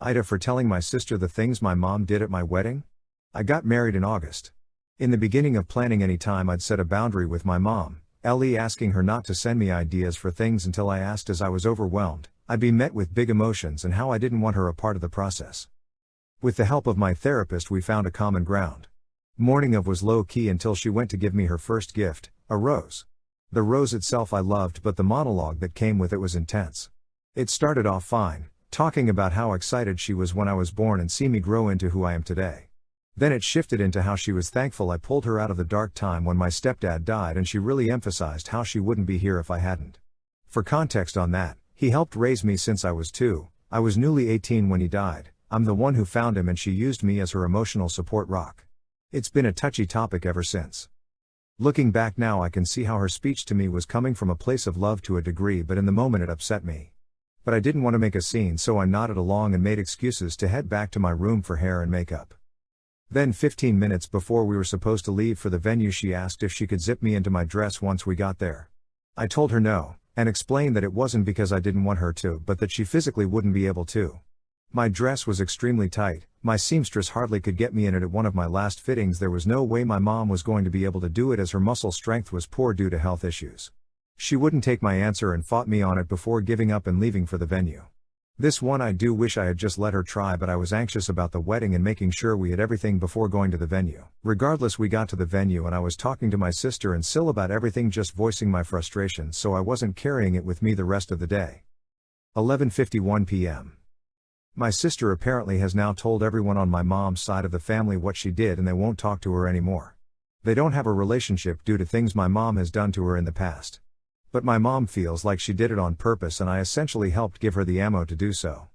AITA for telling my sister the things my mom did at my wedding? I got married in August. In the beginning of planning any time I'd set a boundary with my mom, asking her not to send me ideas for things until I asked as I was overwhelmed. I'd be met with big emotions and how I didn't want her a part of the process. With the help of my therapist we found a common ground. Morning of was low-key until she went to give me her first gift, a rose. The rose itself I loved, but the monologue that came with it was intense. It started off fine, talking about how excited she was when I was born and see me grow into who I am today. Then it shifted into how she was thankful I pulled her out of the dark time when my stepdad died, and she really emphasized how she wouldn't be here if I hadn't. For context on that, he helped raise me since I was 2, I was newly 18 when he died. I'm the one who found him and she used me as her emotional support rock. It's been a touchy topic ever since. Looking back now I can see how her speech to me was coming from a place of love to a degree, but in the moment it upset me. But I didn't want to make a scene, so I nodded along and made excuses to head back to my room for hair and makeup. Then 15 minutes before we were supposed to leave for the venue she asked if she could zip me into my dress once we got there. I told her no, and explained that it wasn't because I didn't want her to, but that she physically wouldn't be able to. My dress was extremely tight, my seamstress hardly could get me in it at one of my last fittings. There was no way my mom was going to be able to do it as her muscle strength was poor due to health issues. She wouldn't take my answer and fought me on it before giving up and leaving for the venue. This one I do wish I had just let her try, but I was anxious about the wedding and making sure we had everything before going to the venue. Regardless, we got to the venue and I was talking to my sister and Sil about everything, just voicing my frustration, so I wasn't carrying it with me the rest of the day. 11:51 p.m. My sister apparently has now told everyone on my mom's side of the family what she did, and they won't talk to her anymore. They don't have a relationship due to things my mom has done to her in the past. But my mom feels like she did it on purpose, and I essentially helped give her the ammo to do so.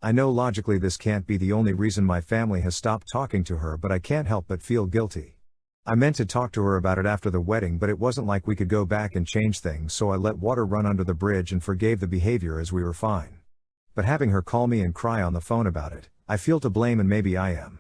I know logically this can't be the only reason my family has stopped talking to her, but I can't help but feel guilty. I meant to talk to her about it after the wedding, but it wasn't like we could go back and change things, so I let water run under the bridge and forgave the behavior as we were fine. But having her call me and cry on the phone about it, I feel to blame, and maybe I am.